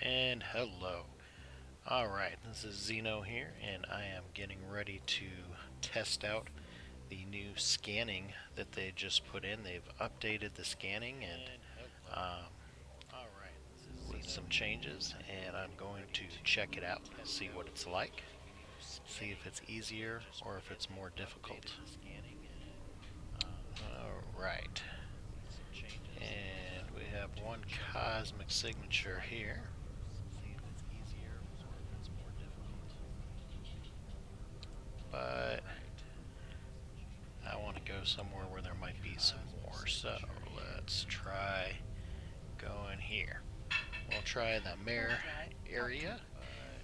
And hello. Alright, this is Xeno here, and I am getting ready to test out the new scanning that they just put in. They've updated the scanning and with some changes, and I'm going to check it out, see what it's like, see if it's easier or if it's more difficult. Alright, and we have one cosmic signature here. But I want to go somewhere where there might be some more. So let's try going here. We'll try the mare area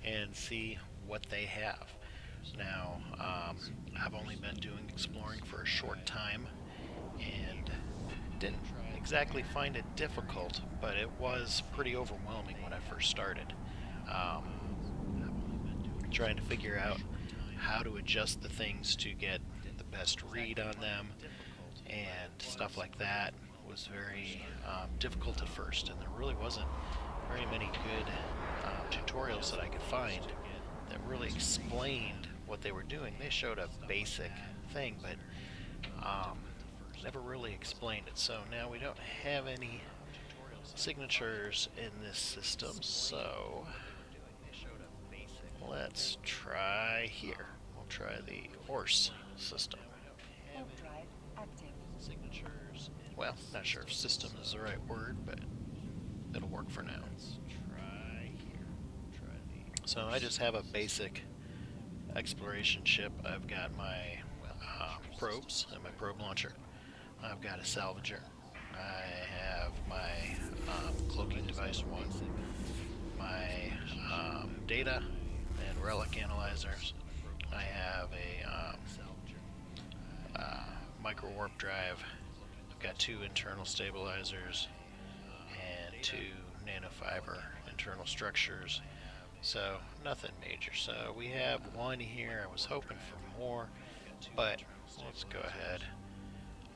and see what they have. Now, I've only been doing exploring for a short time and didn't exactly find it difficult, but it was pretty overwhelming when I first started. Um, Trying to figure out how to adjust the things to get the best read on them and stuff like that was very difficult at first, and there really wasn't very many good tutorials that I could find that really explained what they were doing. They showed a basic thing, but never really explained it. So now we don't have any signatures in this system, so let's try here. We'll try the horse system. Signatures. Well, not sure if system is the right word, but it'll work for now. So I just have a basic exploration ship. I've got my probes and my probe launcher. I've got a salvager. I have my cloaking device one, my data and relic analyzers. I have a micro warp drive. I've got two internal stabilizers and two nanofiber internal structures. So nothing major. So we have one here. I was hoping for more, but let's go ahead.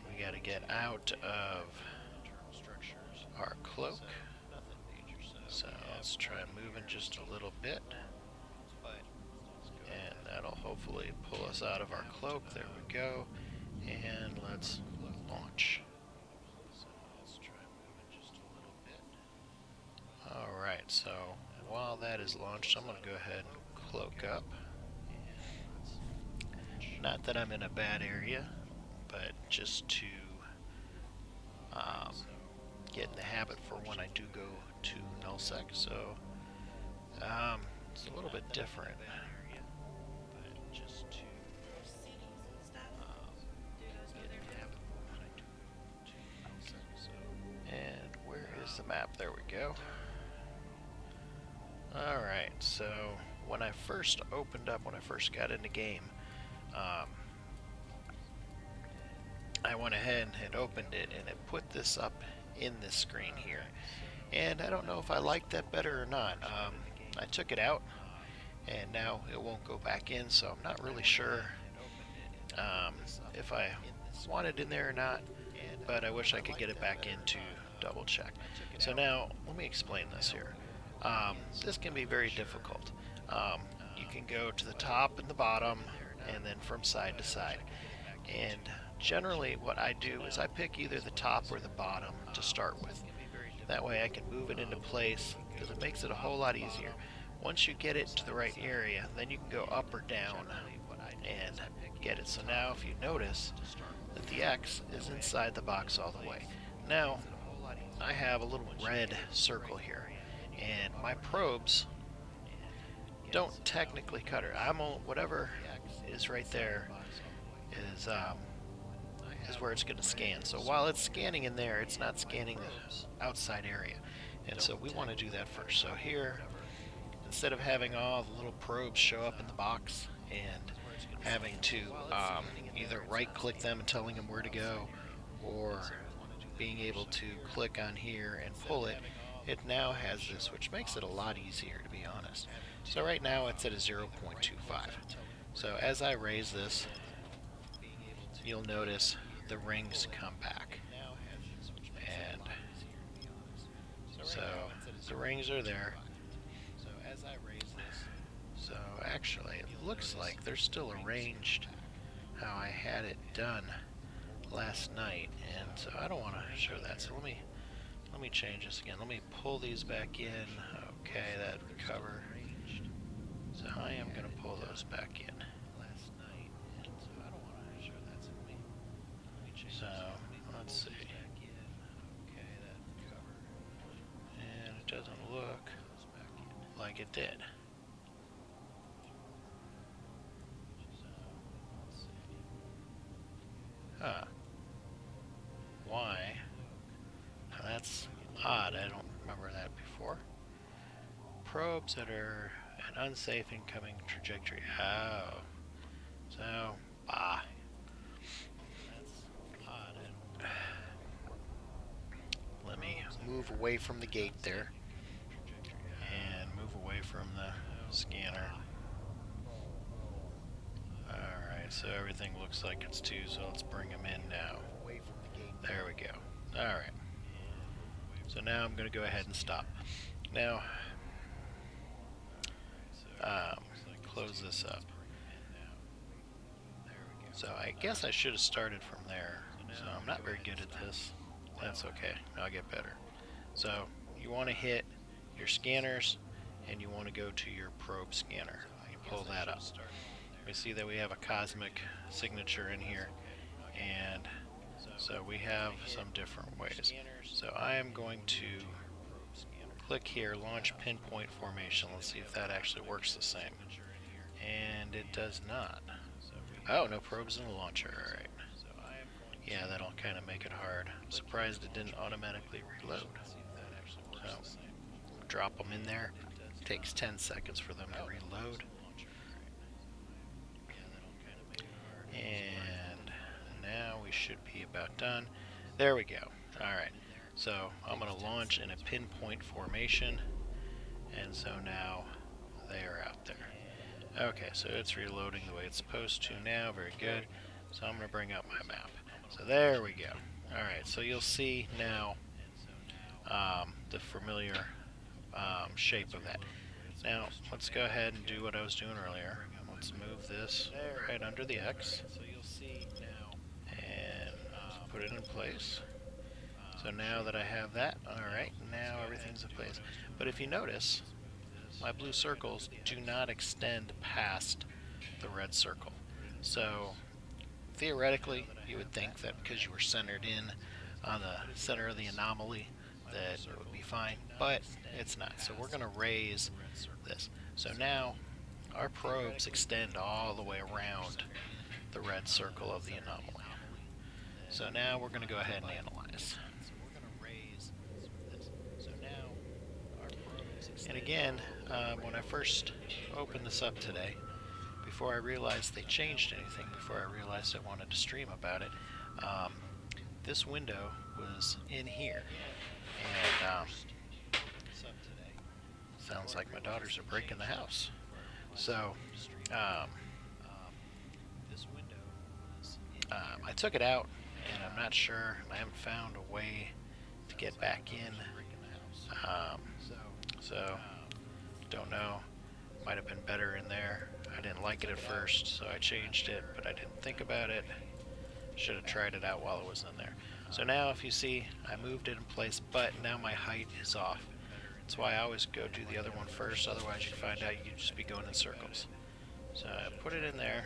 We got to get out of our cloak. So let's try moving just a little bit. And that'll hopefully pull us out of our cloak. There we go. And let's launch. Alright, so while that is launched, I'm going to go ahead and cloak up. Not that I'm in a bad area, but just to get in the habit for when I do go to nullsec. So it's a little bit different. And where is the map? There we go. Alright, so when I first opened up, when I first got into game, I went ahead and opened it, and it put this up in this screen here. And I don't know if I liked that better or not. I took it out, and now it won't go back in, so I'm not really sure if I want it in there or not, but I wish I could get it back in to double check. So now, let me explain this here. This can be very difficult. You can go to the top and the bottom, and then from side to side. And generally what I do is I pick either the top or the bottom to start with. That way I can move it into place, because it makes it a whole lot easier. Once you get it to the right area, then you can go up or down and get it. So now if you notice that the X is inside the box all the way. Now I have a little red circle here, and my probes don't technically cut it. Whatever is right there is where it's going to scan. So while it's scanning in there, it's not scanning the outside area. And so we want to do that first. So here, instead of having all the little probes show up in the box and having to either right click them and telling them where to go, or being able to click on here and pull it, it now has this, which makes it a lot easier, to be honest. So right now it's at a 0.25. So as I raise this, you'll notice the rings come back. And so the rings are there. So actually, it looks like they're still arranged how I had it done last night, and so I don't want to show that. So let me change this again. Let me pull these back in. Okay, that cover. So I am going to pull those back in. So let's see. And it doesn't look like it did. Huh. Why? Now that's odd. I don't remember that before. Probes that are an unsafe incoming trajectory. Oh. So, bah. Let me move away from the gate there and move away from the scanner. Alright, so everything looks like it's 2, so let's bring them in now. There we go. Alright. So now I'm going to go ahead and stop. Now, close this up. So I guess I should have started from there. So I'm not very good at this. That's okay. I'll get better. So you want to hit your scanners and you want to go to your probe scanner. You pull that up. We see that we have a cosmic signature in here, and so we have some different ways. So I am going to click here, launch pinpoint formation. Let's see if that actually works the same. And it does not. Oh, no probes in the launcher. Alright. Yeah, that'll kind of make it hard. I'm surprised it didn't automatically reload. So, drop them in there. It takes 10 seconds for them to reload. And now we should be about done. There we go. Alright. So, I'm going to launch in a pinpoint formation. And so now they are out there. Okay, so it's reloading the way it's supposed to now. Very good. So I'm going to bring up my map. So there we go. Alright, so you'll see now the familiar shape of that. Now, let's go ahead and do what I was doing earlier. Let's move this right under the X. And put it in place. So now that I have that, alright, now everything's in place. But if you notice, my blue circles do not extend past the red circle. So theoretically, you would think that because you were centered in on the center of the anomaly that it would be fine, but it's not. So we're going to raise this. So now our probes extend all the way around the red circle of the anomaly. So now we're going to go ahead and analyze. And again, when I first opened this up today, before I realized they changed anything, before I realized I wanted to stream about it, this window was in here. And sounds like my daughters are breaking the house. So I took it out, and I'm not sure. I haven't found a way to get back in. So don't know. Might have been better in there. I didn't like it at first, so I changed it, but I didn't think about it. Should have tried it out while it was in there. So now if you see, I moved it in place, but now my height is off. That's why I always go do the other one first, otherwise you find out you'd just be going in circles. So I put it in there,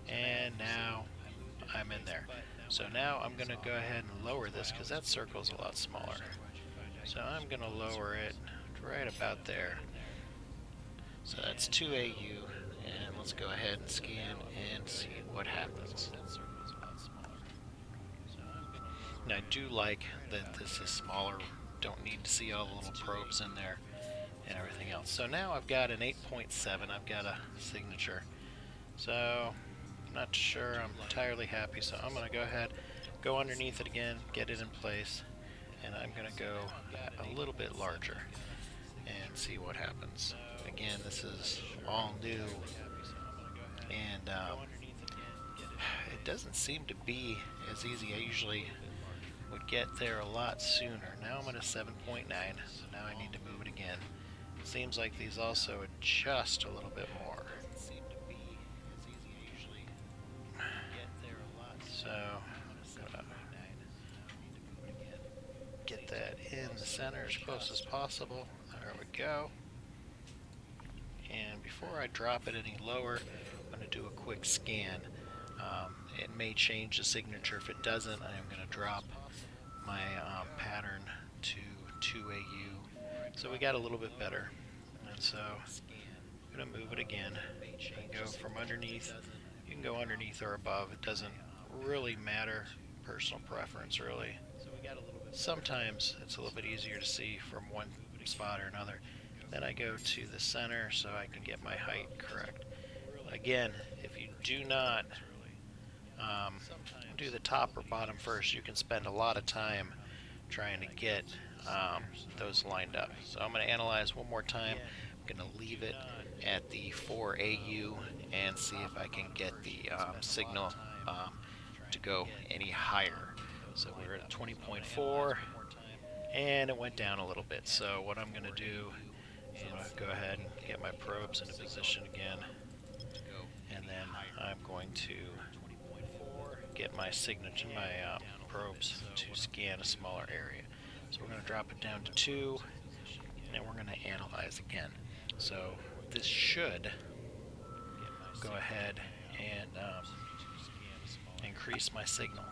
and now I'm in there. So now I'm going to go ahead and lower this, because that circle is a lot smaller. So I'm going to lower it right about there. So that's 2 AU, and let's go ahead and scan and see what happens. Now I do like that this is smaller, don't need to see all the little probes in there and everything else. So now I've got an 8.7, I've got a signature. So I'm not sure I'm entirely happy, so I'm going to go ahead, go underneath it again, get it in place, and I'm going to go a little bit larger and see what happens. Again, this is all new, and it doesn't seem to be as easy. I usually would get there a lot sooner. Now I'm at a 7.9, so now I need to move it again Seems like these also adjust a little bit more. So, gonna get that in the center as close as possible. There we go. And before I drop it any lower, I'm going to do a quick scan. It may change the signature. If it doesn't, I am going to drop my pattern to 2AU. So we got a little bit better. And so I'm going to move it again and go from underneath. You can go underneath or above. It doesn't really matter. Personal preference, really. Sometimes it's a little bit easier to see from one spot or another. Then I go to the center so I can get my height correct. Again, if you do not do the top or bottom first, you can spend a lot of time trying to get those lined up. So I'm going to analyze one more time. I'm going to leave it at the 4AU and see if I can get the signal to go any higher. So we're at 20.4 and it went down a little bit. So what I'm going to do is I'm going to go ahead and get my probes into position again, and then I'm going to get my signature, my probes to scan a smaller area. So we're going to drop it down to 2, and we're going to analyze again. So this should go ahead and increase my signal.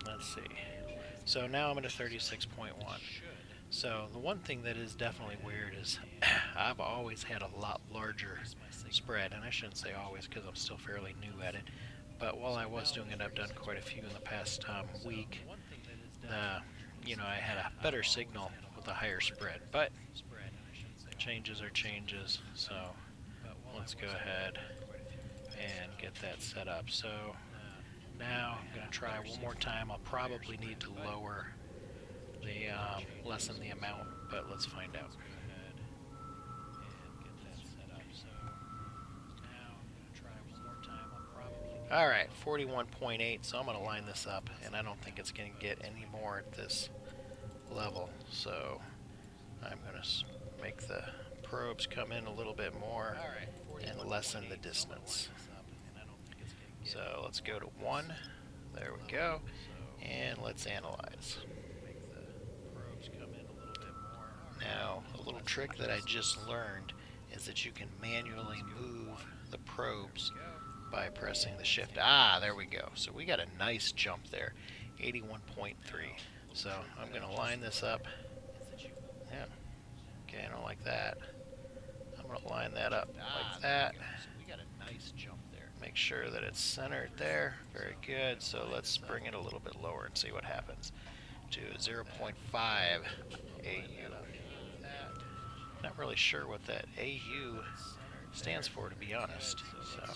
Let's see. So now I'm at a 36.1. So the one thing that is definitely weird is I've always had a lot larger spread, and I shouldn't say always because I'm still fairly new at it. But while I was doing it, I've done quite a few in the past week. I had a better signal with a higher spread, but changes are changes. So let's go ahead and get that set up. So now I'm going to try one more time. I'll probably need to lower the lessen the amount, but let's find out. Alright, 41.8, so I'm going to line this up, and I don't think it's going to get any more at this level, so I'm going to make the probes come in a little bit more and lessen the distance. So let's go to 1, there we go, and let's analyze. Now, a little trick that I just learned is that you can manually move the probes by pressing the shift. There we go. So we got a nice jump there, 81.3. So I'm going to line this up. Yeah. Okay, I don't like that. I'm going to line that up like that. Make sure that it's centered there. Very good. So let's bring it a little bit lower and see what happens. To 0.5 AU. Not really sure what that AU stands for, to be honest. So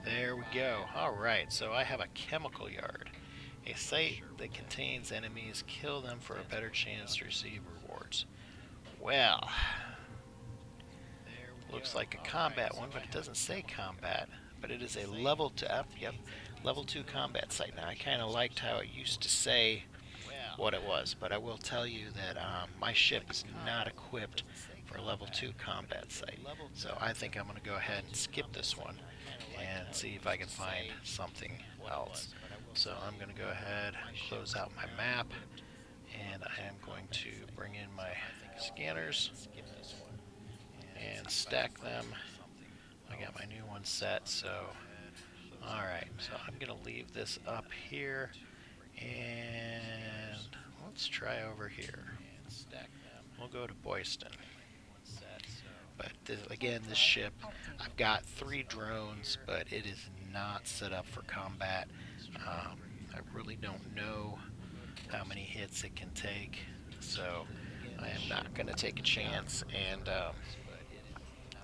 there we go. Alright, so I have a chemical yard. A site that contains enemies. Kill them for a better chance to receive rewards. Well, looks like a combat one, but it doesn't say combat. But it is a level 2, level 2 combat site. Now, I kind of liked how it used to say what it was, but I will tell you that my ship is not equipped for a level 2 combat site. So I think I'm going to go ahead and skip this one and see if I can find something else. So I'm going to go ahead and close out my map, and I am going to bring in my scanners and stack them. I got my new one set, so alright, so I'm going to leave this up here, and let's try over here. We'll go to Boyston. But again, this ship, I've got 3 drones, but it is not set up for combat. I really don't know how many hits it can take, so I am not going to take a chance and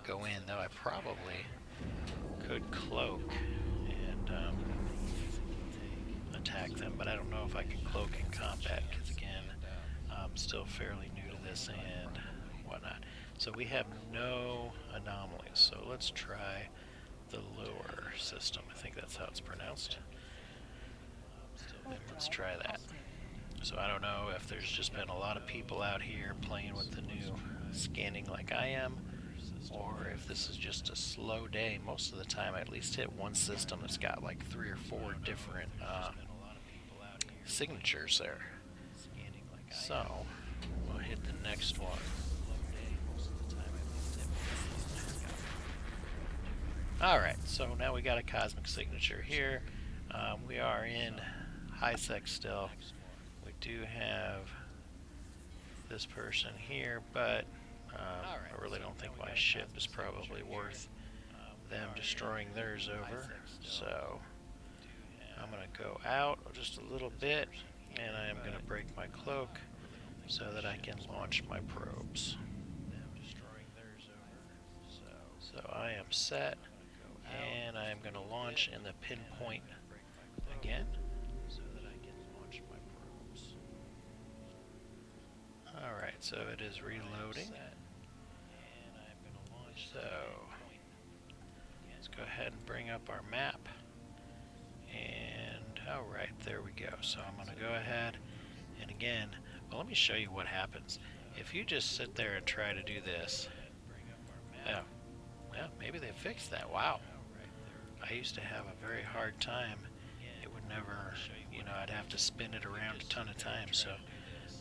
go in, though I probably could cloak and attack them, but I don't know if I can cloak in combat, because again, I'm still fairly new to this and whatnot. So we have no anomalies, so let's try the lure system. I think that's how it's pronounced. And let's try that. So I don't know if there's just been a lot of people out here playing with the new scanning like I am, or if this is just a slow day. Most of the time I at least hit one system that's got like 3 or 4 different signatures there. So we'll hit the next one. Alright, so now we got a cosmic signature here. We are in high sec still. We do have this person here, but I really don't think my ship is probably worth them destroying theirs over. So I'm going to go out just a little bit, and I am going to break my cloak so that I can launch my probes. So I am set, and I am going to launch in the pinpoint again. Alright, so it is reloading. So let's go ahead and bring up our map. And alright, there we go. So I'm going to go ahead and again, well, let me show you what happens. If you just sit there and try to do this, oh, well, maybe they fixed that. Wow. I used to have a very hard time. It would never, I'd have to spin it around a ton of times. So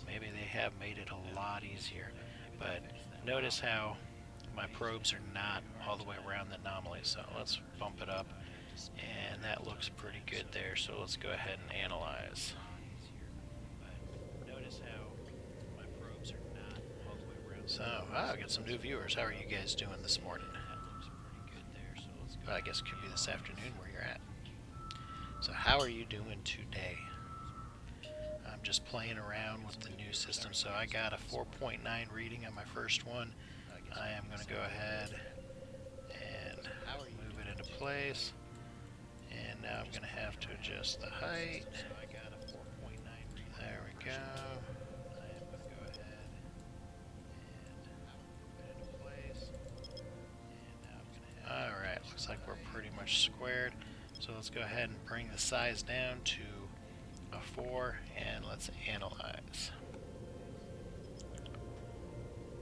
maybe they have made it a lot easier. But notice how my probes are not all the way around the anomaly. So let's bump it up. And that looks pretty good there. So let's go ahead and analyze. So, I got some new viewers. How are you guys doing this morning? Well, I guess it could be this afternoon where you're at. So how are you doing today? I'm just playing around with the new system. So I got a 4.9 reading on my first one. I am going to go ahead and move it into place. And now I'm going to have to adjust the height. There we go. Alright, looks like we're pretty much squared. So let's go ahead and bring the size down to a 4 and let's analyze.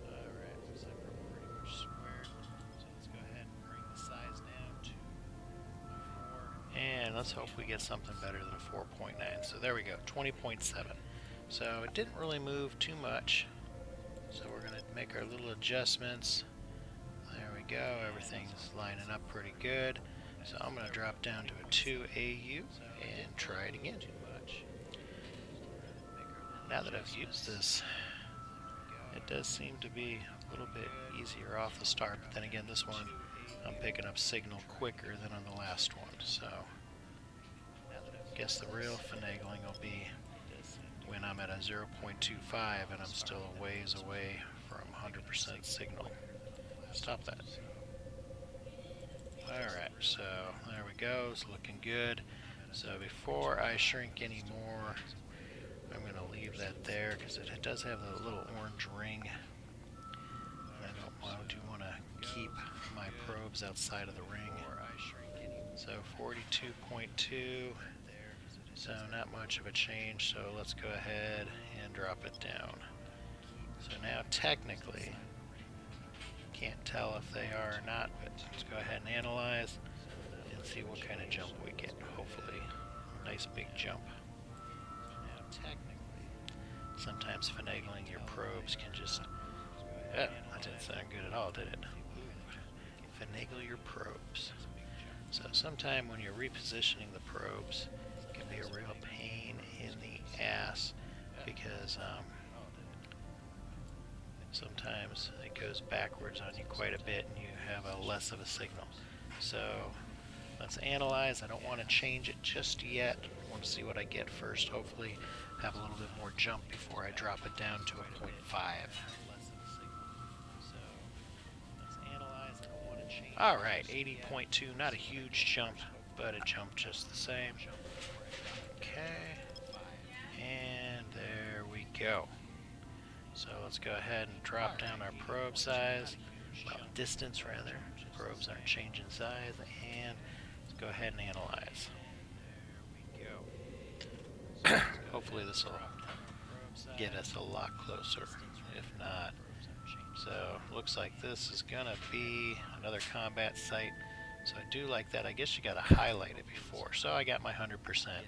Alright, looks like we're pretty much squared. So let's go ahead and bring the size down to a 4. And let's hope we get something better than a 4.9. So there we go, 20.7. So it didn't really move too much. So we're going to make our little adjustments. There we go, everything's lining up pretty good. So I'm going to drop down to a 2 AU and try it again. Now that I've used this, it does seem to be a little bit easier off the start, but then again this one I'm picking up signal quicker than on the last one, so I guess the real finagling will be when I'm at a 0.25 and I'm still a ways away from 100% signal. Stop that. Alright, so there we go, it's looking good. So before I shrink any more, I'm going to leave that there because it does have a little orange ring. I do want to keep my probes outside of the ring. So 42.2, so not much of a change, so let's go ahead and drop it down. So now technically, can't tell if they are or not, but let's go ahead and analyze and see what kind of jump we get. Hopefully, a nice big jump. Now, technically, sometimes finagling your probes can just. Oh, that didn't sound good at all, did it? Finagle your probes. So, sometime when you're repositioning the probes, it can be a real pain in the ass because sometimes it goes backwards on you quite a bit and you have a less of a signal. So let's analyze. I don't want to change it just yet. I want to see what I get first. Hopefully have a little bit more jump before I drop it down to a 0.5. Alright, 80.2, not a huge jump, but it jumped just the same. Okay, and there we go. So let's go ahead and drop down our probe size, well, distance rather. Probes aren't changing size, and let's go ahead and analyze. Hopefully this will get us a lot closer, if not. So looks like this is gonna be another combat site. So I do like that. I guess you gotta highlight it before. So I got my 100%.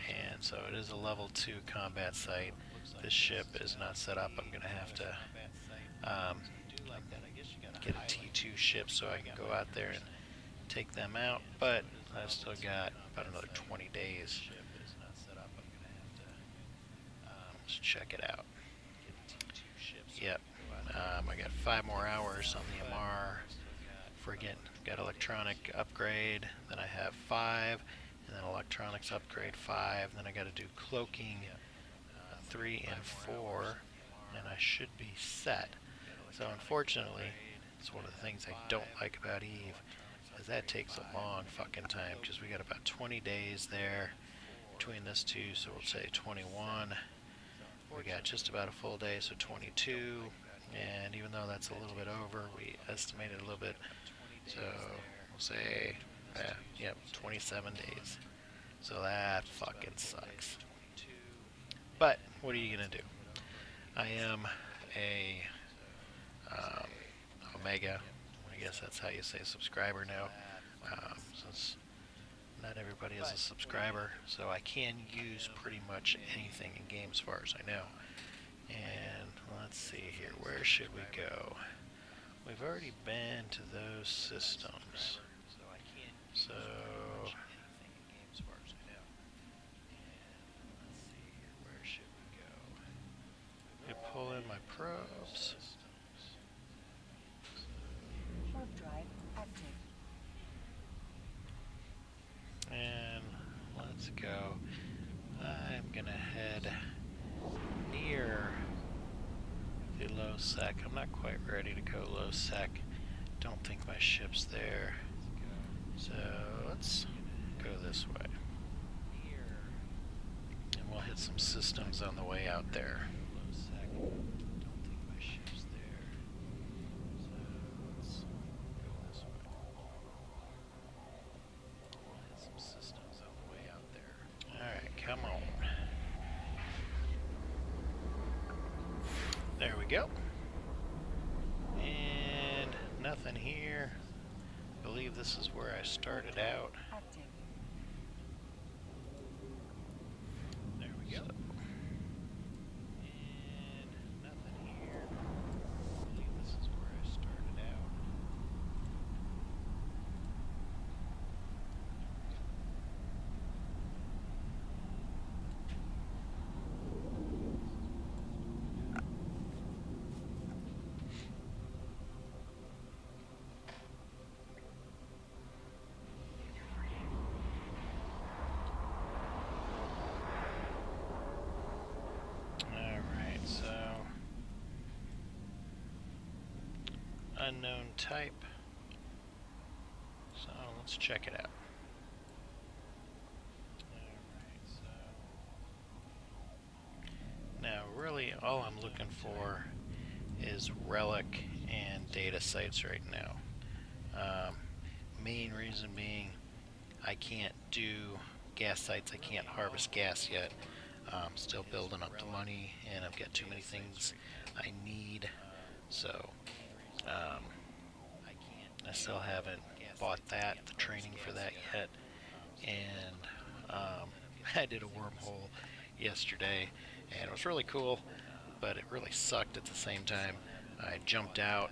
And so it is a level 2 combat site. This ship is not set up. I'm gonna have to um, get a T2 ship so I can go out there and take them out. But I've still got about another 20 days. Let's check it out. Yep. I got 5 more hours on the MR. Friggin' got electronic upgrade. Then I have 5, and then electronics upgrade 5. Then I got to do cloaking 3 and 4, and I should be set. So unfortunately, it's one of the things I don't like about Eve, is that takes a long fucking time, because we got about 20 days there between this two, so we'll say 21. We got just about a full day, so 22, and even though that's a little bit over, we estimated a little bit, so we'll say, yep, 27 days. So that fucking sucks. But what are you gonna do? I am a Omega. I guess that's how you say subscriber now. Since not everybody is a subscriber, so I can use pretty much anything in game as far as I know. And let's see here, where should we go? We've already been to those systems. So where should we go? We pull in my probes. Warp drive active. And let's go. I'm gonna head near the low sec. I'm not quite ready to go low sec. Don't think my ship's there. So let's go this way. And we'll hit some systems on the way out there. Alright, come on. There we go. And nothing here. I believe this is where I started out. Active. There we go. And nothing here. I believe this is where I started out. Alright, so unknown type. So let's check it out. Alright, so now really all I'm looking for is relic and data sites right now. Main reason being I can't do gas sites, I can't harvest gas yet. Still building up the money, and I've got too many things I need, so I still haven't bought that, the training for that yet, and I did a wormhole yesterday, and it was really cool, but it really sucked at the same time. I jumped out,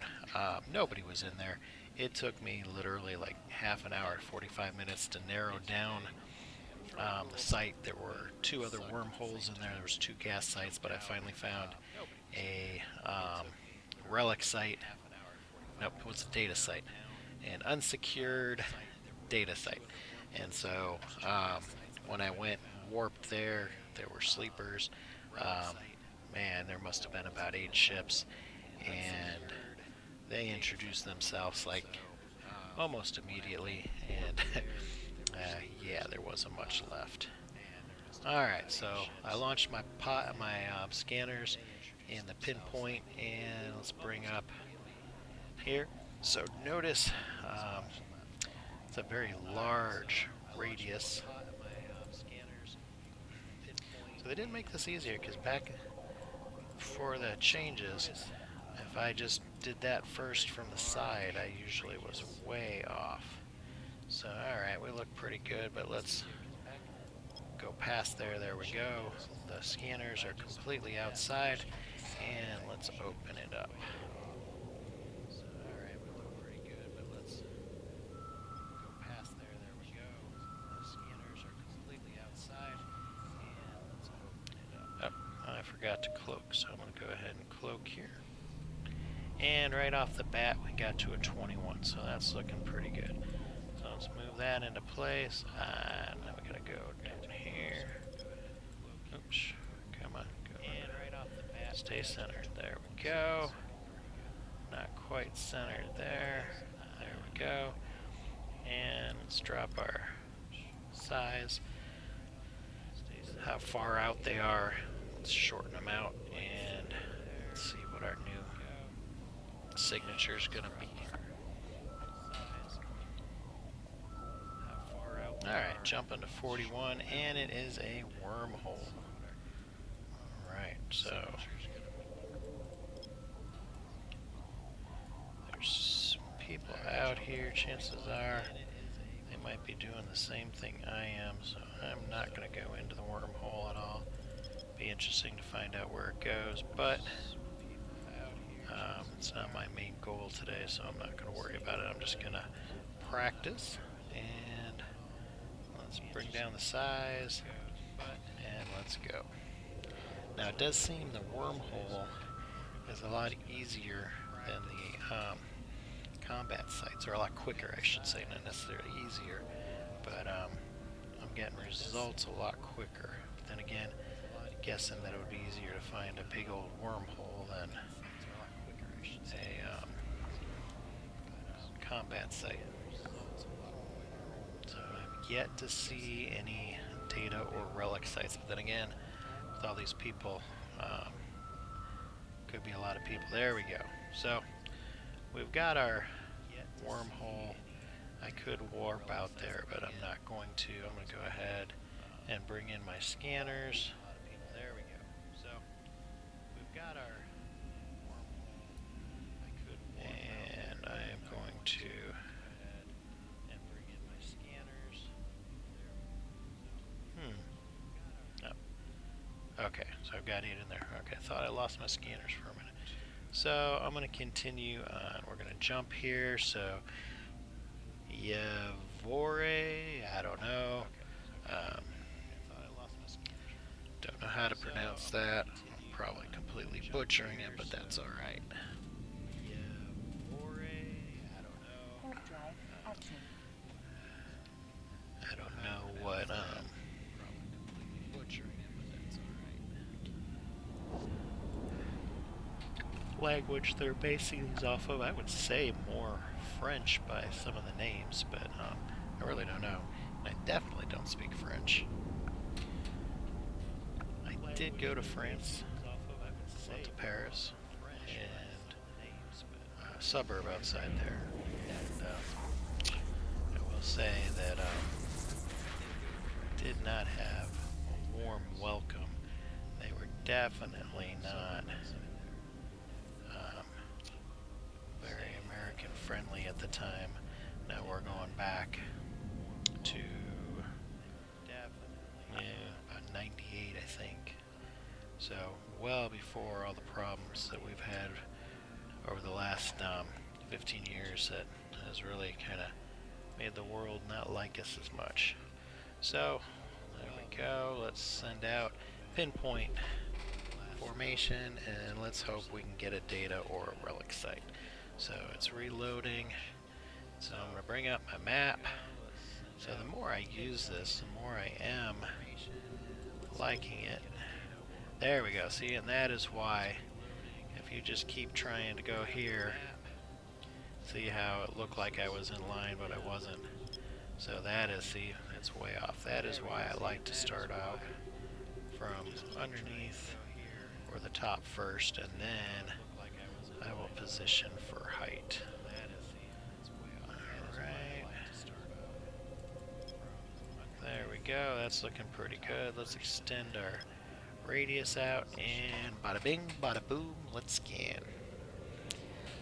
nobody was in there. It took me literally like half an hour, 45 minutes to narrow down the site. There were 2 other wormholes in there. There was 2 gas sites, but I finally found a relic site. Nope, it was a data site, an unsecured data site. And so when I went warped there, there were sleepers. Man, there must have been about 8 ships, and they introduced themselves like almost immediately, and yeah, there wasn't much left. Alright, so I launched my scanners in the pinpoint, and let's bring up here. So notice it's a very large radius. So they didn't make this easier, because back before the changes, if I just did that first from the side, I usually was way off. So, alright, we look pretty good, but let's go past there. There we go. The scanners are completely outside, and let's open it up. So, alright, we look pretty good, but let's go past there. There we go. The scanners are completely outside, and let's open it up. Oh, I forgot to cloak, so I'm going to go ahead and cloak here. And right off the bat, we got to a 21, so that's looking pretty good. So let's move that into place, and then we gotta go down here. Oops, come on, go. And right off the bat, stay centered. There we go. Not quite centered there. There we go. And let's drop our size. How far out they are. Let's shorten them out, and let's see what our new signature is gonna be. Alright, jump into 41, and it is a wormhole. Alright, so there's people out here. Chances are they might be doing the same thing I am, so I'm not going to go into the wormhole at all. Be interesting to find out where it goes, but it's not my main goal today, so I'm not going to worry about it. I'm just going to practice, and let's bring down the size, and let's go. Now it does seem the wormhole is a lot easier than the combat sites, or a lot quicker, I should say, not necessarily easier, but I'm getting results a lot quicker. But then again, guessing that it would be easier to find a big old wormhole than a combat site. So I've yet to see any data or relic sites, but then again, with all these people, could be a lot of people. There we go. So we've got our wormhole. I could warp out there, but I'm not going to. I'm going to go ahead and bring in my scanners. There we go. So we've got our wormhole. I could warp and I am going to go ahead and bring in my scanners. Oh. Okay, so I've got 8 in there. Okay, I thought I lost my scanners for a minute. So I'm going to continue on. We're going to jump here. So Yevore, I don't know. Don't know how to pronounce that. I'm probably completely butchering it, but that's alright. Yevore, I don't know. Warp drive active. I don't know what, probably completely butchering it, but that's alright. Language they're basing these off of, I would say more French by some of the names, but I really don't know. And I definitely don't speak French. I did go to France, went to Paris, and a suburb outside there. And I will say that did not have a warm welcome. They were definitely not very American friendly at the time. Now we're going back to about 98, I think. So well before all the problems that we've had over the last 15 years that has really kind of made the world not like us as much. So there we go. Let's send out pinpoint formation, and let's hope we can get a data or a relic site. So it's reloading. So I'm going to bring up my map. So the more I use this, the more I am liking it. There we go. See, and that is why if you just keep trying to go here, see how it looked like I was in line, but I wasn't. So that is, see, it's way off. That is why I like to start out from underneath or the top first, and then I will position for height. Alright. There we go. That's looking pretty good. Let's extend our radius out, and bada bing, bada boom, let's scan.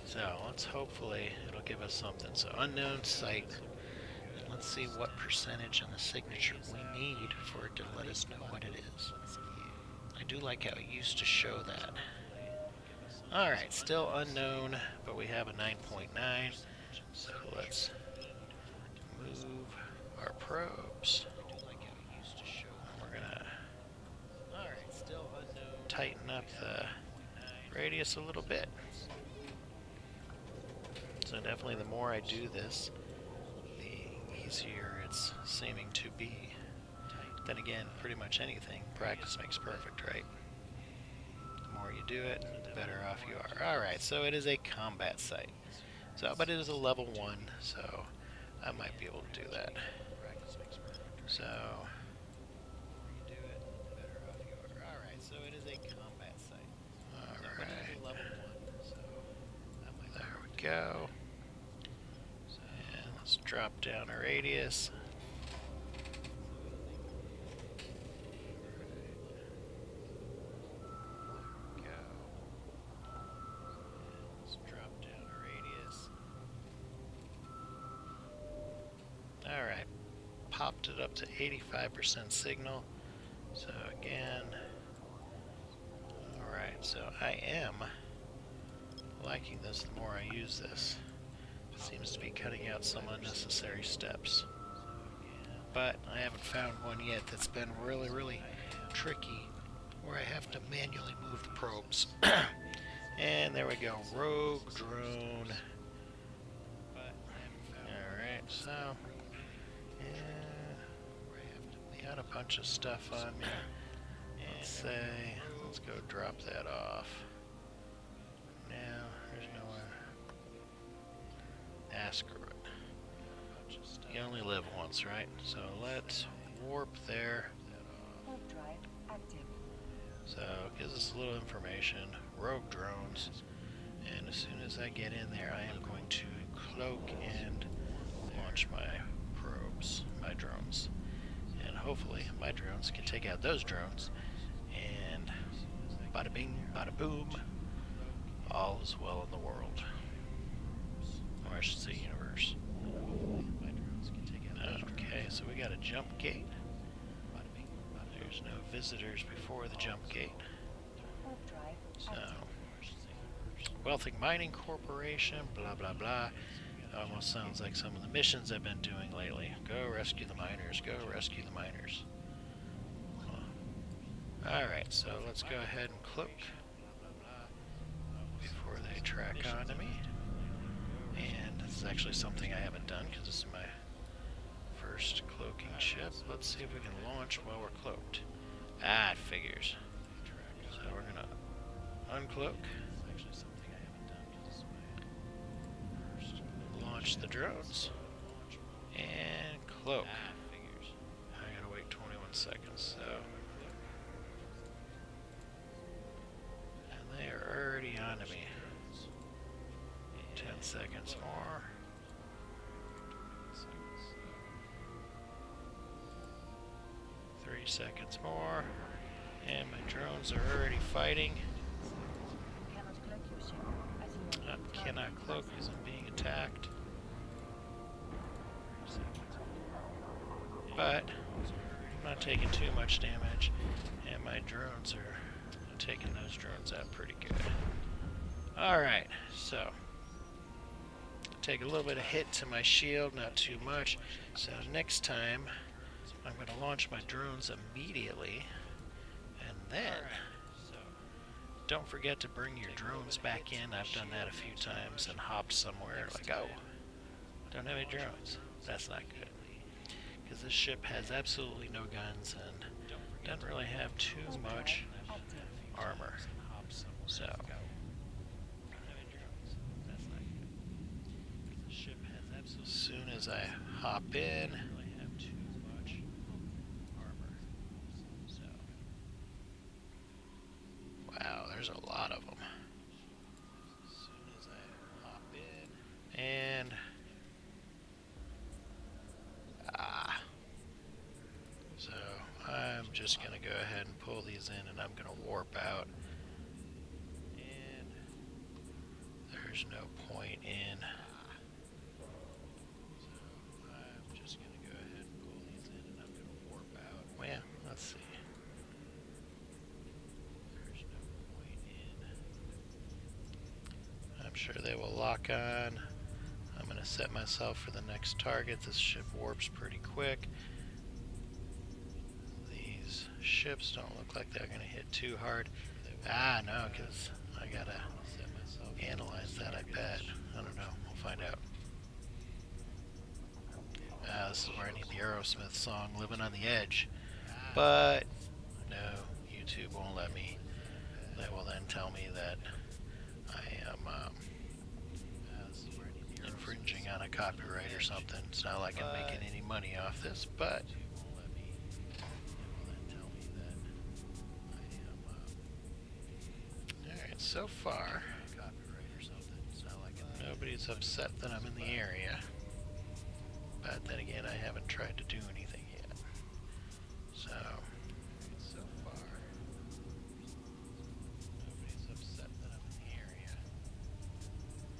So let's hopefully it'll give us something. So unknown site. Let's see what percentage on the signature we need for it to let us know what it is. I do like how it used to show that. Alright, still unknown, but we have a 9.9. So let's move our probes. We're gonna tighten up the radius a little bit. So definitely the more I do this, the easier it's seeming to be. Then again, pretty much anything, practice makes perfect, right? The more you do it, the better off you are. Alright, so it is a combat site. So, but it is a level 1, so I might be able to do that. So, alright, so it is a combat site. Alright. There we go. And let's drop down our radius. Alright, popped it up to 85% signal. So again, alright, so I am liking this the more I use this. It seems to be cutting out some unnecessary steps. But I haven't found one yet that's been really, really tricky where I have to manually move the probes. And there we go, rogue drone. Alright, so got a bunch of stuff on me. Let's go drop that off. Now, there's nowhere. Asteroid. You only live once, right? So let's warp there. Warp drive active. So it gives us a little information. Rogue drones. And as soon as I get in there, I am going to cloak and launch my probes, my drones. And hopefully my drones can take out those drones. And bada bing, bada boom, all is well in the world. Or I should say universe. Okay, so we got a jump gate. There's no visitors before the jump gate. So, Wealthy Mining Corporation, blah blah blah. Almost sounds like some of the missions I've been doing lately. Go rescue the miners, go rescue the miners. Alright, so let's go ahead and cloak before they track onto me. And this is actually something I haven't done because this is my first cloaking ship. Let's see if we can launch while we're cloaked. Ah, it figures. So we're gonna uncloak. Launch the drones. And cloak. I gotta wait 21 seconds, so. And they are already onto me. 10 seconds more. 3 seconds more. And my drones are already fighting. Cannot cloak because I'm being attacked. But I'm not taking too much damage, and my drones are taking those drones out pretty good. Alright, so take a little bit of hit to my shield, not too much. So next time I'm going to launch my drones immediately, and then don't forget to bring your drones back in. I've done that a few times and hopped somewhere like, oh, don't have any drones. That's not good. Because this ship has absolutely no guns and doesn't really have too much armor. So, as soon as I hop in, wow, there's a lot of them. And so I'm just just going to go ahead and pull these in, and I'm going to warp out. And there's no point in. So I'm just going to go ahead and pull these in, and I'm going to warp out. Well, let's see. There's no point in. I'm sure they will lock on. I'm going to set myself for the next target. This ship warps pretty quick. These ships don't look like they're going to hit too hard. Ah, no, because I got to analyze that, I bet. I don't know. We'll find out. This is where I need the Aerosmith song, Living on the Edge. But, no, YouTube won't let me. They will then tell me that I am infringing on a copyright or something. It's not like I'm making any money off this, but alright, so far nobody's upset that I'm in the area. But then again, I haven't tried to do anything yet. So far nobody's upset that I'm in the area.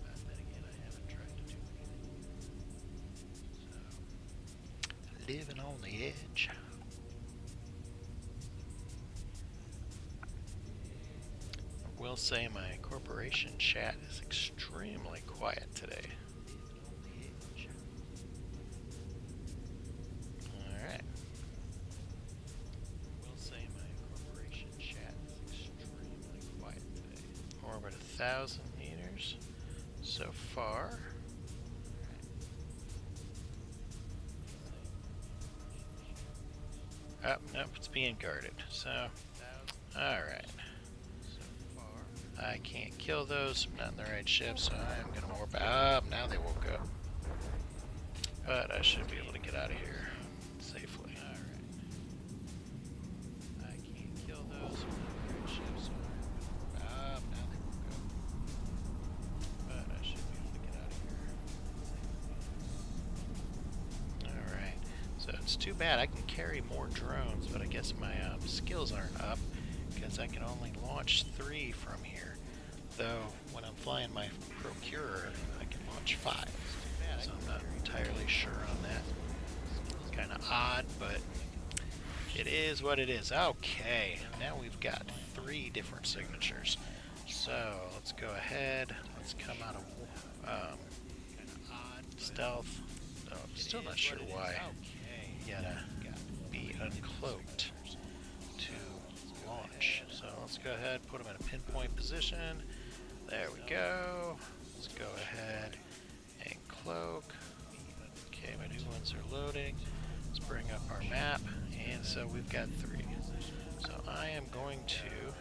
But then again, I haven't tried to do anything. So, living on the edge. I will say my corporation chat is extremely quiet today. Alright. Will say my corporation chat is extremely quiet today. Orbit 1,000 meters so far. Oh, nope, it's being guarded. So, alright. I can't kill those. I'm not in the right ship, so I'm going to warp out. Now they woke up. But I should be able to get out of here safely. Alright. I can't kill those. I'm not in the right ship, so I'm going to warp out. Now they woke up. But I should be able to get out of here. Alright. So it's too bad. I can carry more drones, but I guess my skills aren't up because I can only launch 3 from here. Though when I'm flying my Procurer, I can launch 5. So I'm not entirely sure on that. It's kind of odd, but it is what it is. Okay, now we've got 3 different signatures. So let's go ahead. Let's come out of stealth. So I'm still not sure why. You gotta be uncloaked to launch. So let's go ahead, put them in a pinpoint position. There we go. Let's go ahead and cloak. Okay, my new ones are loading. Let's bring up our map. And so we've got 3. So I am going to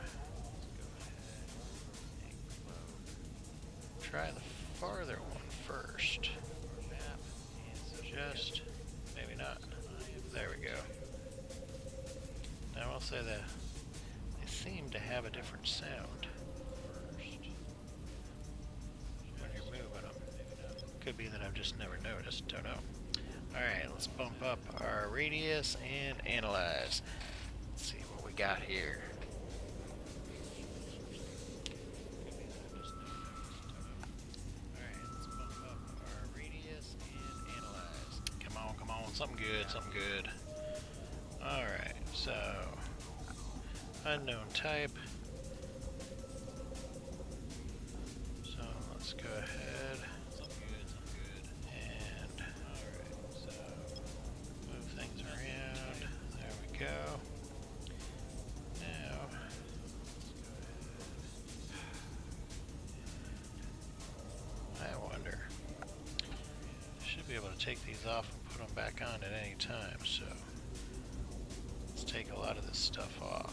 try the farther one first. Just, maybe not. There we go. Now I'll say that they seem to have a different sound. Could be that I've just never noticed, don't know. Alright, let's bump up our radius and analyze. Let's see what we got here. Alright, let's bump up our radius and analyze. Come on, something good, something good. Alright, so unknown type. So let's go ahead. Go. Now, I wonder. I should be able to take these off and put them back on at any time, so let's take a lot of this stuff off.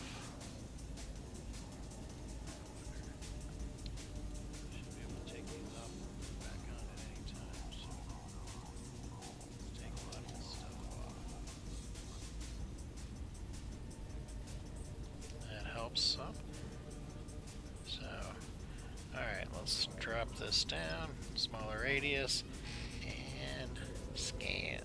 Should be able to take these off and put them back on at any time, so let's take a lot of this stuff off. Helps some. So, alright, let's drop this down, smaller radius, and scan.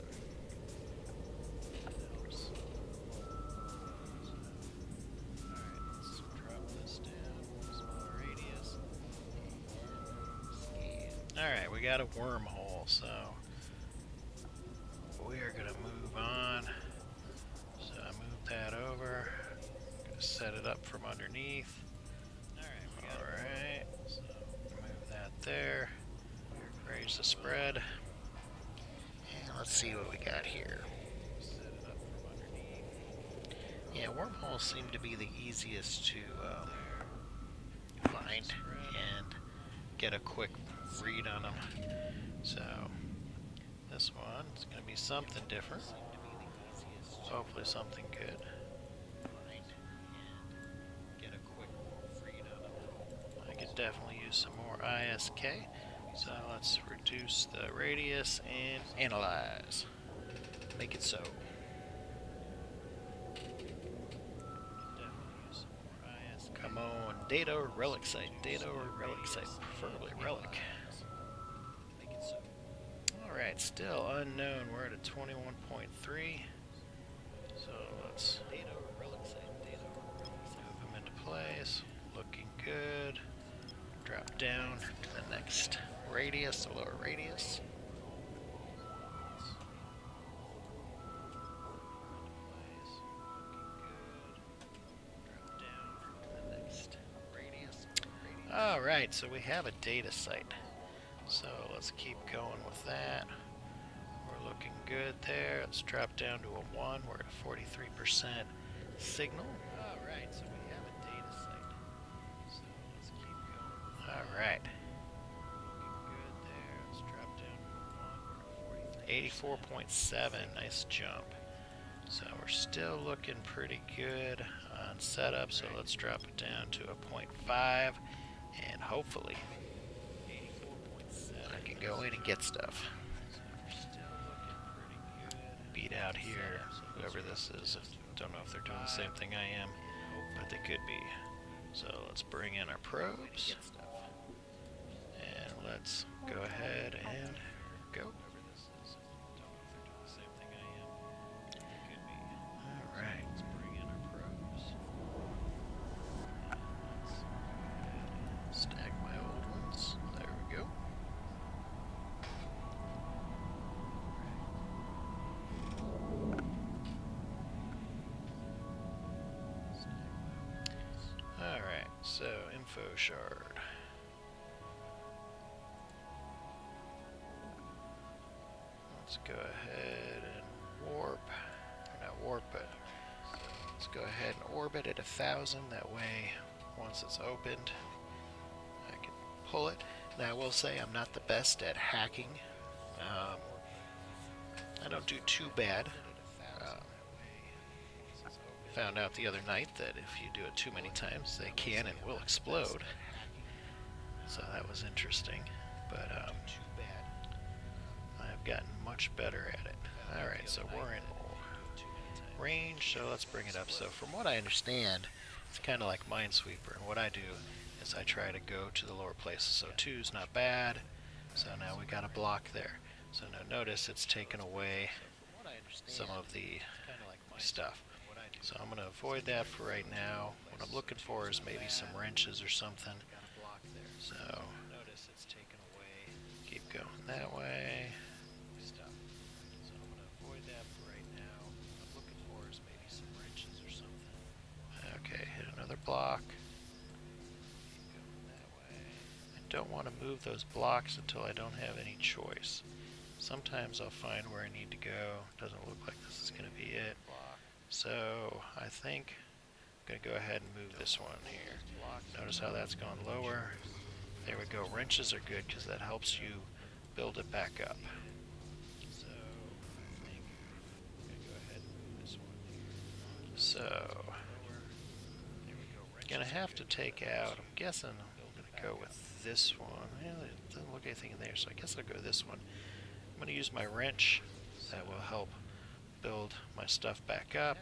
Alright, we got a wormhole, so we are going to move on. So I move that over. Gonna set it up from underneath. Alright, so move that there. Raise the spread. And let's see what we got here. Set it up from underneath. Yeah, wormholes seem to be the easiest to find and get a quick read on them. So this one is going to be something different. Hopefully something good. I could definitely use some more ISK. So let's reduce the radius and analyze. Make it so. Come on, data or relic site. Data or relic site. Preferably relic. Alright, still unknown. We're at a 21.3. So let's move them into place. Looking good. Drop down to the next radius, the lower radius. Alright, so we have a data site. So let's keep going with that. We're looking good there. Let's drop down to a 1. We're at a 43% signal. Alright, so we have a data site. So let's keep going. Alright. Looking good there. Let's drop down to a 1. We're at 84.7. Nice jump. So we're still looking pretty good on setup. So let's drop it down to a 0.5. And hopefully I can go in and get stuff. Beat out here, whoever this is. Don't know if they're doing the same thing I am, but they could be. So let's bring in our probes. And let's go ahead and go. Alright. Stack my old ones. There we go. Alright, so info shard. Let's go ahead and warp. Or not warp, but let's go ahead and orbit at 1,000. That way, once it's opened, I can pull it. Now I will say I'm not the best at hacking. I don't do too bad. Found out the other night that if you do it too many times, they can and will explode. So that was interesting. But I've gotten much better at it. Alright, so we're in range, so let's bring it up. So from what I understand, it's kind of like Minesweeper, and what I do is I try to go to the lower places. So 2's not bad, so now we got a block there. So now notice it's taken away some of the stuff. So I'm going to avoid that for right now. What I'm looking for is maybe some wrenches or something. So keep going that way. Okay, hit another block. I don't want to move those blocks until I don't have any choice. Sometimes I'll find where I need to go. Doesn't look like this is going to be it. So I think I'm going to go ahead and move this one here. Notice how that's gone lower. There we go. Wrenches are good because that helps you build it back up. So I think I'm going to go ahead and move this one. So going to have to take out, I'm guessing I'm going to go with this one. Well, it doesn't look anything in there, so I guess I'll go with this one. I'm going to use my wrench. That will help build my stuff back up.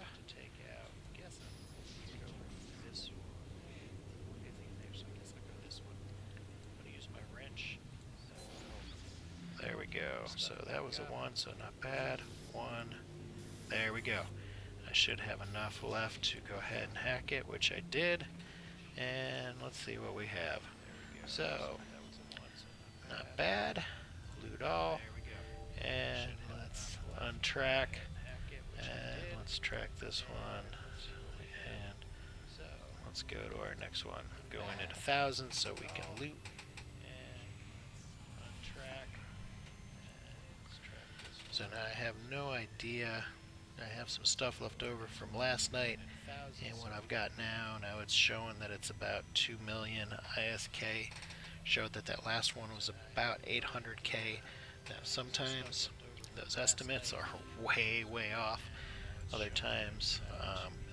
There we go. So that was a 1, so not bad. 1. There we go. I should have enough left to go ahead and hack it, which I did. And let's see what we have. So, not bad. loot all. And let's untrack. And let's track this one. And let's go to our next one. Go in at 1,000 so we can loot. So now I have no idea. I have some stuff left over from last night, and what I've got now it's showing that it's about 2 million ISK. Showed that that last one was about 800k. Now sometimes those estimates are way off. Other times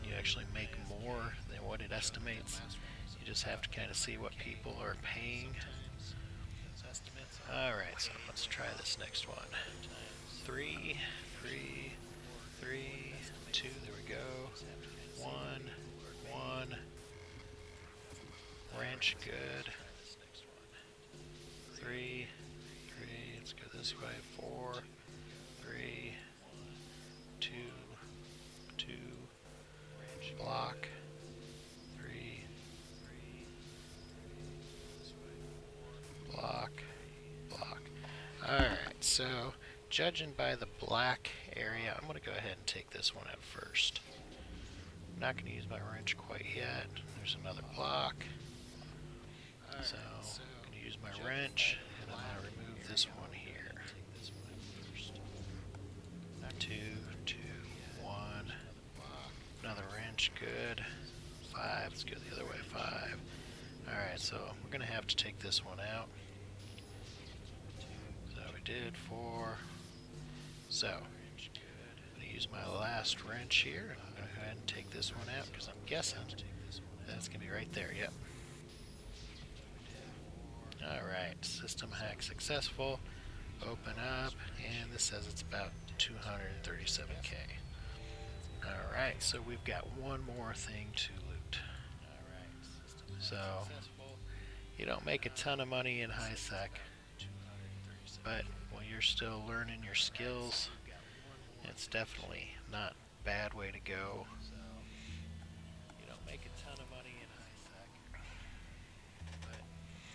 you actually make more than what it estimates. You just have to kind of see what people are paying. Alright, so let's try this next one. 3, 3, 3, 2, there we go. 1, 1. Wrench, good. 3, 3, let's go this way. 4, 3, 2, 2. Block. 3, block, block. Alright, so judging by the black area, I'm going to go ahead and take this one out first. I'm not going to use my wrench quite yet. There's another block. So I'm going to use my wrench, and I'm going to remove this one here. 2, 2, 1. Another wrench, good. 5, let's go the other way, 5. Alright, so we're going to have to take this one out. So we did 4. So, I'm going to use my last wrench here. I'm going to go ahead and take this one out because I'm guessing that's going to be right there, yep. Alright, system hack successful. Open up, and this says it's about 237k. Alright, so we've got one more thing to loot. So, you don't make a ton of money in high sec, but when you're still learning your skills, it's definitely not a bad way to go. You don't make a ton of money in high sec, but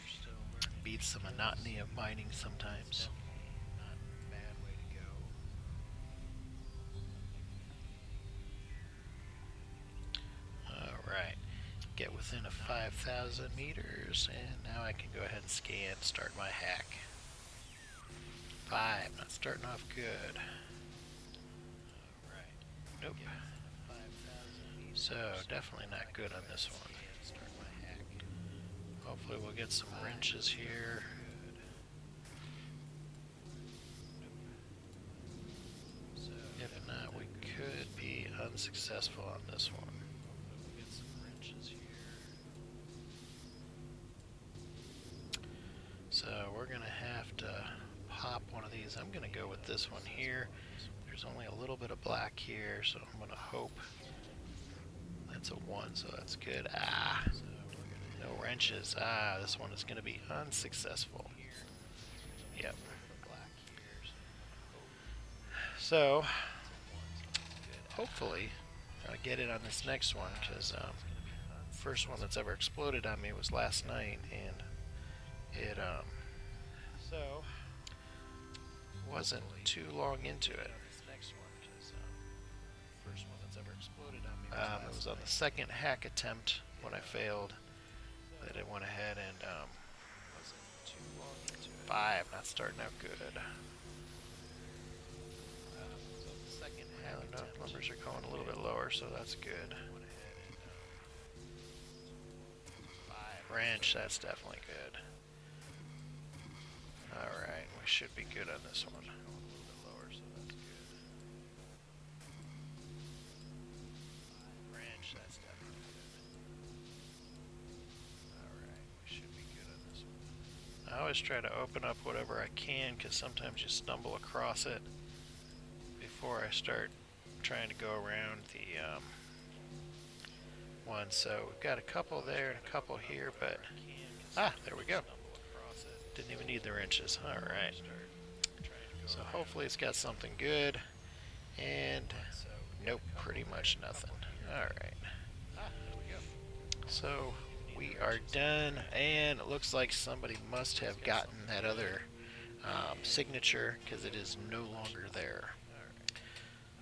you're still learning. Beats the monotony of mining sometimes. Not a bad way to go. Alright, get within a 5,000 meters, and now I can go ahead and scan, start my hack. 5, not starting off good. Nope. So, definitely not good on this one. Hopefully we'll get some wrenches here. If not, we could be unsuccessful on this one. So, we're going to have to pop one of these. I'm going to go with this one here. There's only a little bit of black here, so I'm going to hope that's a 1, so that's good. Ah, no wrenches. Ah, this one is going to be unsuccessful. Yep. So, hopefully, I'll get it on this next one, because first one that's ever exploded on me was last night, and it wasn't too long into it. It was on the second hack attempt when I failed that I went ahead and 5, not starting out good. No, numbers are going a little bit lower, so that's good. Wrench, that's definitely good. Alright, we should be good on this one. Wrench, that's definitely good. Alright, we should be good on this one. I always try to open up whatever I can, because sometimes you stumble across it before I start trying to go around the one. So we've got a couple there and a couple here, but there we go. Didn't even need the wrenches. Alright. So hopefully it's got something good. And nope, pretty much nothing. Alright. So we are done, and it looks like somebody must have gotten that other signature because it is no longer there.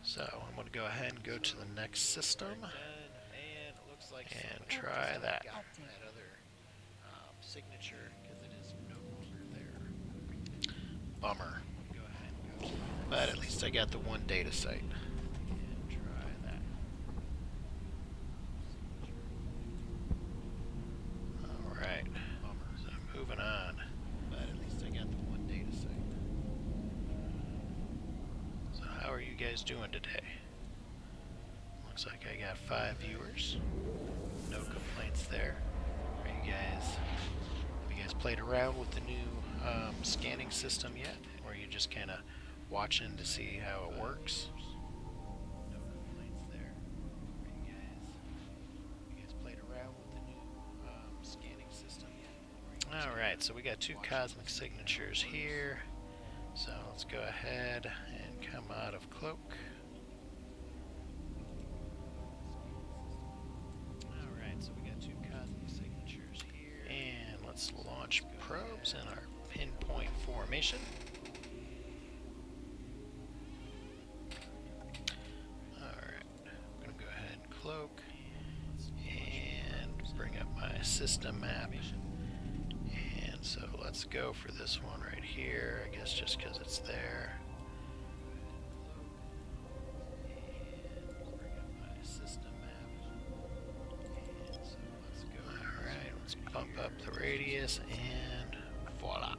So I'm going to go ahead and go to the next system and try that. Active. Signature because it is no longer there. Bummer. But at least I got the one data site. And try that. Alright. So moving on. But at least I got the one data site. So how are you guys doing today? Looks like I got 5 viewers. No complaints there. Are you guys, have you guys played around with the new scanning system yet? Or are you just kind of watching to see how it works? No complaints there. Are you guys played around with the new scanning system yet? Alright, so we got 2 cosmic signatures here. So let's go ahead and come out of cloak. Alright, so we got 2 cosmic signatures here. And let's launch probes in our pinpoint formation. Alright, I'm going to go ahead and cloak and bring up my system map. And so let's go for this one right here, I guess just because it's there. Alright, let's bump up the radius and voila.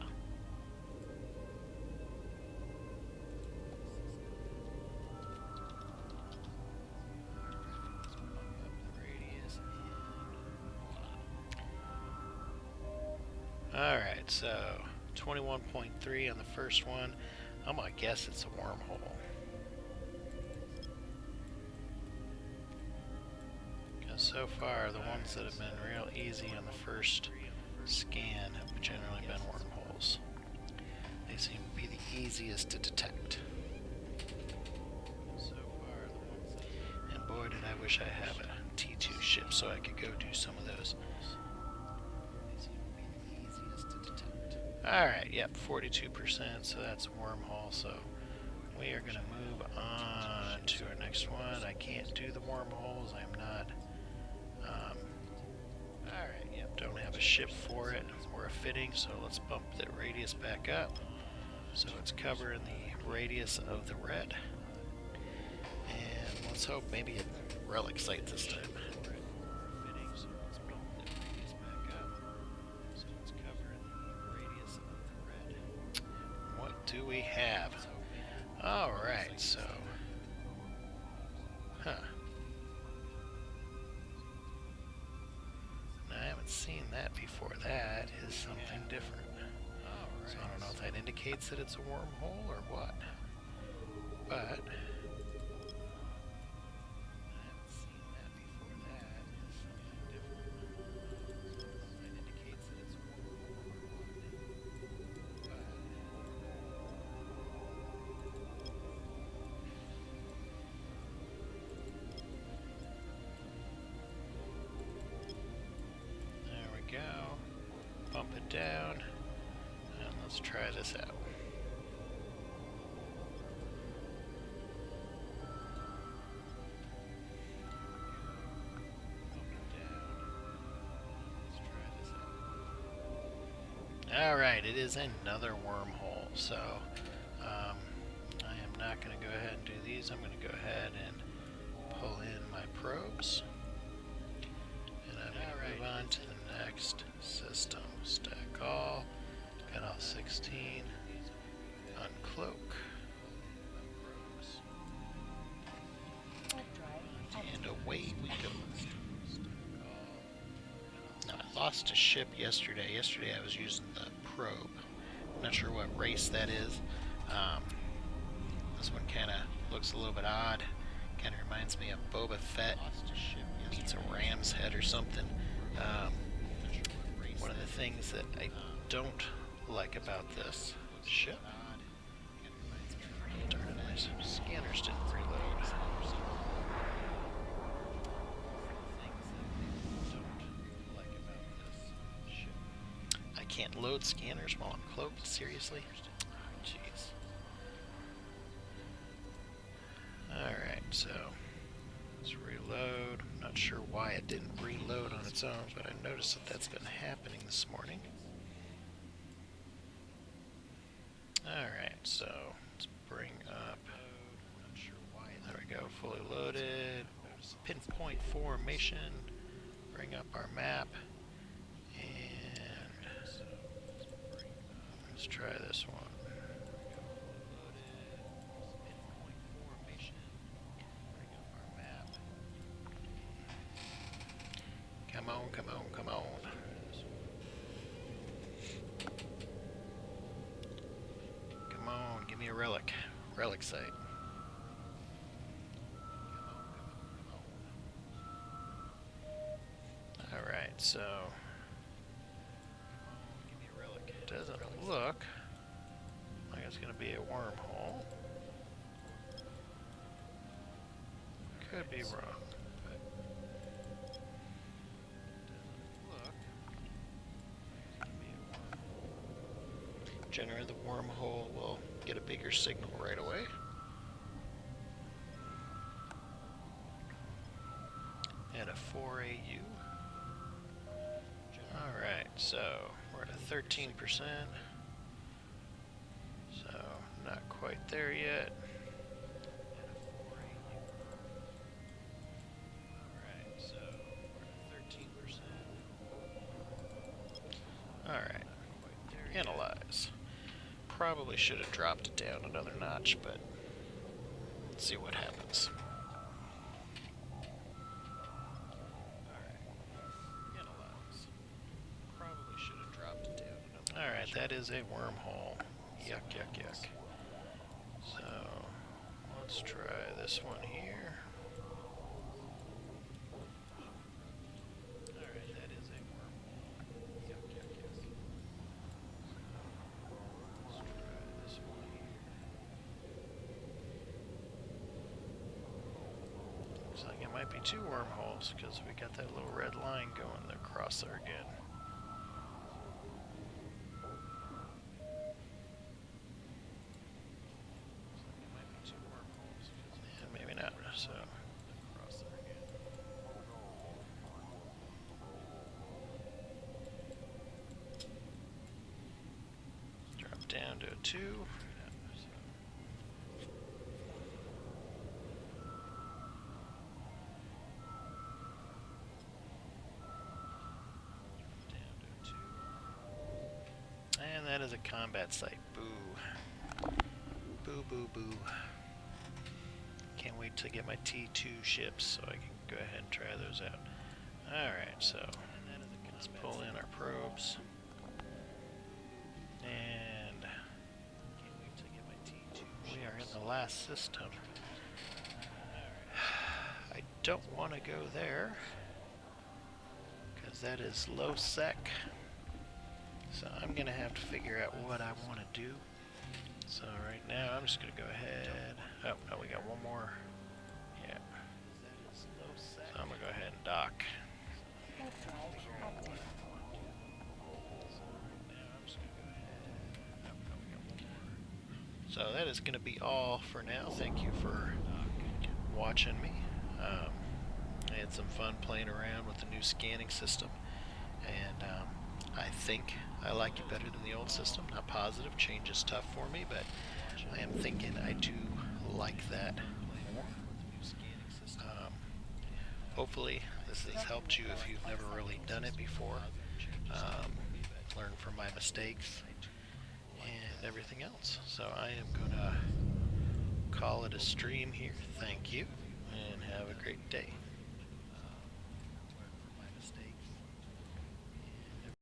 Alright, so 21.3 on the first one. I'm gonna guess it's a wormhole. Because so far, the ones that have been real easy on the first scan have generally been wormholes. They seem to be the easiest to detect. And boy, did I wish I had a T2 ship so I could go do some of those. Alright, yep, 42%, so that's a wormhole, so we are going to move on to our next one. I can't do the wormholes, I'm not, alright, yep, don't have a ship for it, or a fitting, so let's bump the radius back up, so it's covering the radius of the red, and let's hope maybe a relic site this time. Do we have? Alright, so I haven't seen that before. That is something different. So I don't know if that indicates that it's a wormhole or what. But go, bump it down, and let's try this out. Alright, it is another wormhole, so I am not going to go ahead and do these. I'm going to go ahead and pull in my probes. And I'm going to move on to the next system. Stack all, cut off 16, uncloak, and away we go. Now I lost a ship yesterday. Yesterday I was using the probe. I'm not sure what race that is. This one kind of looks a little bit odd. Kind of reminds me of Boba Fett meets a ram's head or something. One of the things that I don't like about this ship, darn it, my scanners didn't reload. I can't load scanners while I'm cloaked, seriously? load on its own, but I noticed that that's been happening this morning. Alright, so let's bring up, there we go, fully loaded, pinpoint formation, bring up our map, and let's try this one. Come on, come on, come on. Come on, give me a relic. Relic site. Alright, so doesn't look like it's going to be a wormhole. Could be wrong. Generally, the wormhole will get a bigger signal right away. And a 4 AU. Alright, so we're at a 13%. So, not quite there yet. Alright, so we're at 13%. Alright, analyze. Probably should have dropped it down another notch, but let's see what happens. Alright, that is a wormhole. Yuck, yuck, yuck. So, let's try this one here. Alright, that is a wormhole. Yuck, yuck, yuck. Let's try this one here. Looks like it might be two wormholes, because we got that little red line going across there again. So, drop down to a 2. And that is a combat site. Boo. Boo, boo, boo. Can't wait to get my T2 ships so I can go ahead and try those out. Alright, so let's pull in our probes. And we are in the last system. I don't want to go there because that is low sec. So I'm going to have to figure out what I want to do. So right now I'm just going to go ahead. Oh, no, we got one more. Yeah. So I'm going to go ahead and dock. So that is going to be all for now. Thank you for watching me. I had some fun playing around with the new scanning system. And I think I like it better than the old system. Not positive, change is tough for me, but I am thinking I do like that more. Hopefully this has helped you if you've never really done it before. Learn from my mistakes and everything else. So I am going to call it a stream here. Thank you, and have a great day.